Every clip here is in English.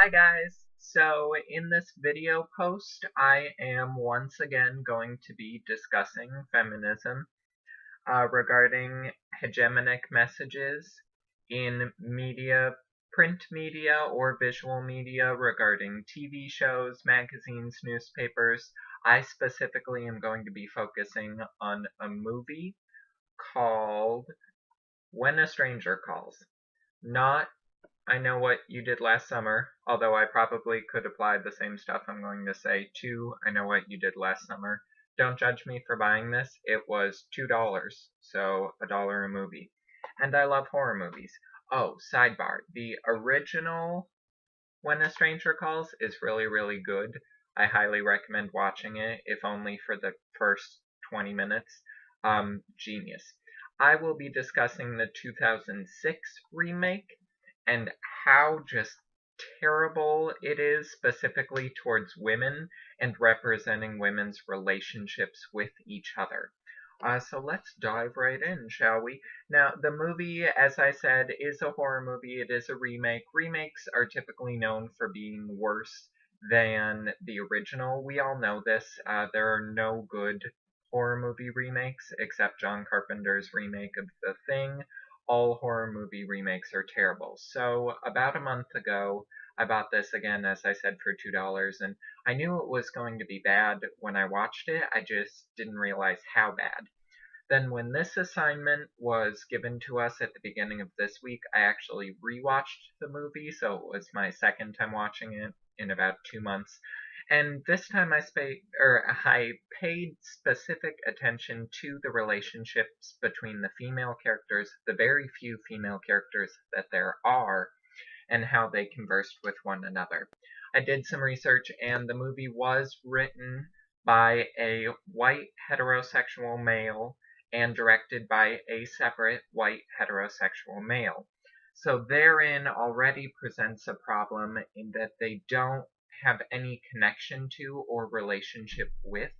Hi guys! So in this video post, I am once again going to be discussing feminism regarding hegemonic messages in media, print media or visual media regarding TV shows, magazines, newspapers. I specifically am going to be focusing on a movie called When a Stranger Calls. Not I Know What You Did Last Summer, although I probably could apply the same stuff I'm going to say to I Know What You Did Last Summer. Don't judge me for buying this. It was $2, so $1 a movie. And I love horror movies. Oh, sidebar. The original When a Stranger Calls is really, really good. I highly recommend watching it, if only for the first 20 minutes. Genius. I will be discussing the 2006 remake and how just terrible it is, specifically towards women and representing women's relationships with each other. So let's dive right in, shall we? Now, the movie, as I said, is a horror movie. It is a remake. Remakes are typically known for being worse than the original. We all know this. There are no good horror movie remakes except John Carpenter's remake of The Thing. All horror movie remakes are terrible. So about a month ago, I bought this again, as I said, for $2, and I knew it was going to be bad when I watched it. I just didn't realize how bad. Then when this assignment was given to us at the beginning of this week, I actually rewatched the movie, so it was my second time watching it in about 2 months. And this time I paid specific attention to the relationships between the female characters, the very few female characters that there are, and how they conversed with one another. I did some research, and the movie was written by a white heterosexual male and directed by a separate white heterosexual male. So therein already presents a problem in that they don't have any connection to or relationship with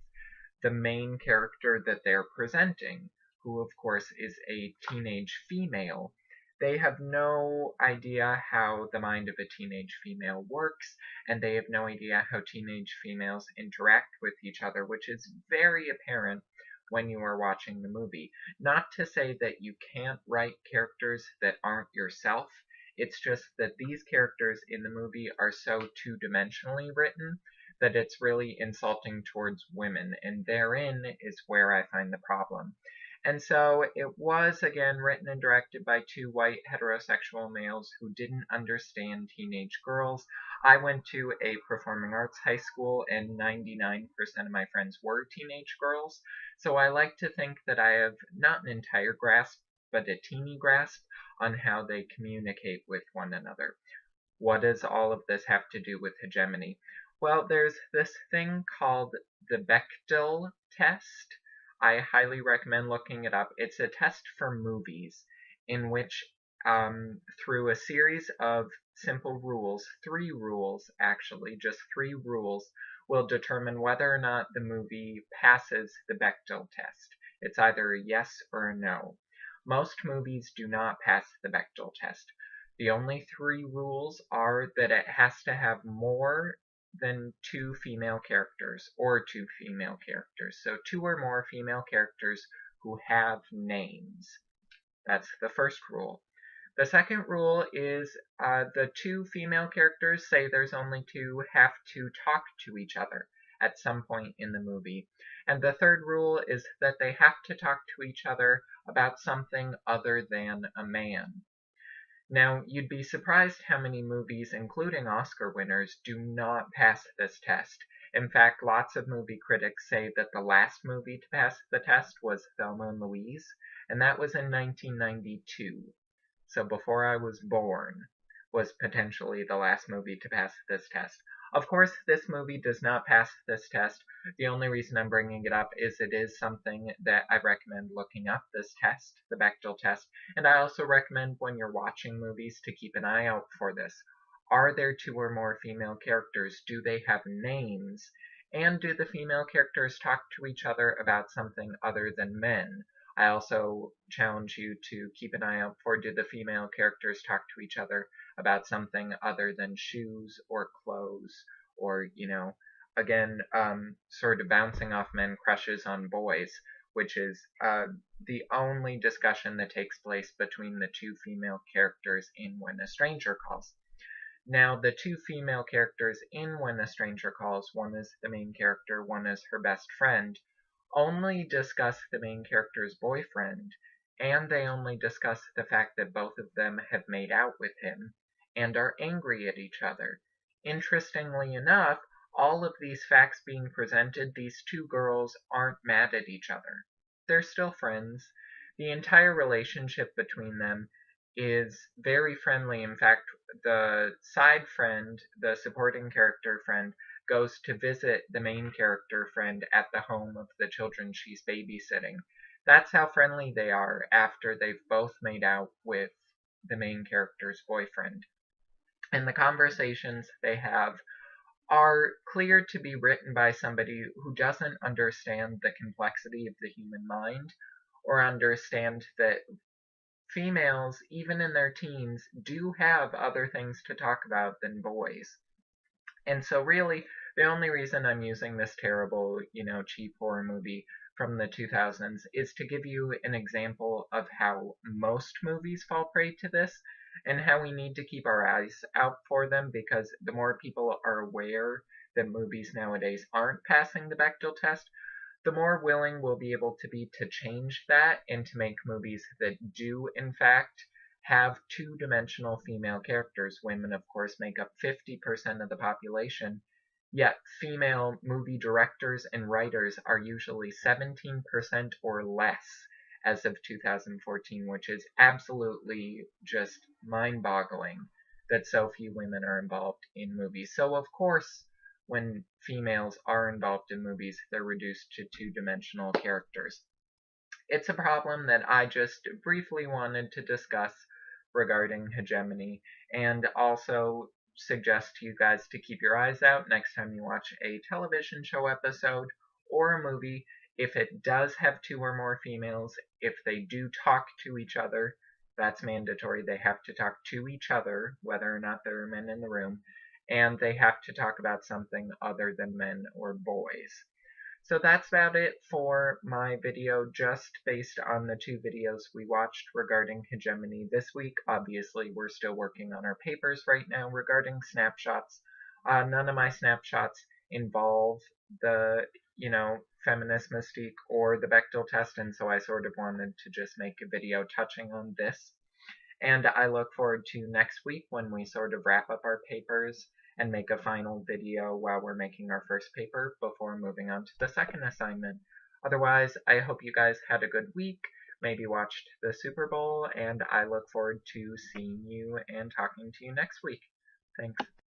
the main character that they're presenting, who of course is a teenage female. They have no idea how the mind of a teenage female works, and they have no idea how teenage females interact with each other, which is very apparent when you are watching the movie. Not to say that you can't write characters that aren't yourself, it's just that these characters in the movie are so two-dimensionally written that it's really insulting towards women, and therein is where I find the problem. And so it was, again, written and directed by two white heterosexual males who didn't understand teenage girls. I went to a performing arts high school, and 99% of my friends were teenage girls, so I like to think that I have not an entire grasp, but a teeny grasp on how they communicate with one another. What does all of this have to do with hegemony? Well, there's this thing called the Bechdel Test. I highly recommend looking it up. It's a test for movies in which, through a series of simple rules, 3 rules actually, just 3 rules, will determine whether or not the movie passes the Bechdel test. It's either a yes or a no. Most movies do not pass the Bechdel test. The only 3 rules are that it has to have more than 2 female characters, or 2 female characters. So 2 or more female characters who have names. That's the first rule. The second rule is the 2 female characters, say there's only 2, have to talk to each other at some point in the movie. And the third rule is that they have to talk to each other about something other than a man. Now, you'd be surprised how many movies, including Oscar winners, do not pass this test. In fact, lots of movie critics say that the last movie to pass the test was Thelma and Louise, and that was in 1992. So before I was born was potentially the last movie to pass this test. Of course, this movie does not pass this test. The only reason I'm bringing it up is it is something that I recommend looking up, this test, the Bechdel test, and I also recommend when you're watching movies to keep an eye out for this. Are there 2 or more female characters? Do they have names? And do the female characters talk to each other about something other than men? I also challenge you to keep an eye out for, do the female characters talk to each other about something other than shoes or clothes or, again, sort of bouncing off men crushes on boys, which is the only discussion that takes place between the two female characters in When a Stranger Calls. Now, the two female characters in When a Stranger Calls, one is the main character, one is her best friend, only discuss the main character's boyfriend, and they only discuss the fact that both of them have made out with him and are angry at each other. Interestingly enough, all of these facts being presented, these two girls aren't mad at each other. They're still friends. The entire relationship between them is very friendly. In fact, the side friend, the supporting character friend, goes to visit the main character friend at the home of the children she's babysitting. That's how friendly they are after they've both made out with the main character's boyfriend. And the conversations they have are clear to be written by somebody who doesn't understand the complexity of the human mind or understand that females, even in their teens, do have other things to talk about than boys. And so really, the only reason I'm using this terrible, cheap horror movie from the 2000s is to give you an example of how most movies fall prey to this and how we need to keep our eyes out for them, because the more people are aware that movies nowadays aren't passing the Bechdel test, the more willing we'll be able to be to change that and to make movies that do, in fact, have two-dimensional female characters. Women, of course, make up 50% of the population, yet female movie directors and writers are usually 17% or less as of 2014, which is absolutely just mind-boggling that so few women are involved in movies. So, of course, when females are involved in movies, they're reduced to two-dimensional characters. It's a problem that I just briefly wanted to discuss regarding hegemony, and also suggest to you guys to keep your eyes out next time you watch a television show episode or a movie. If it does have two or more females, if they do talk to each other, that's mandatory. They have to talk to each other, whether or not there are men in the room, and they have to talk about something other than men or boys. So that's about it for my video, just based on the two videos we watched regarding hegemony this week. Obviously, we're still working on our papers right now regarding snapshots. None of my snapshots involve the, feminist mystique or the Bechdel test, and so I sort of wanted to just make a video touching on this. And I look forward to next week when we sort of wrap up our papers and make a final video while we're making our first paper before moving on to the second assignment. Otherwise, I hope you guys had a good week, maybe watched the Super Bowl, and I look forward to seeing you and talking to you next week. Thanks.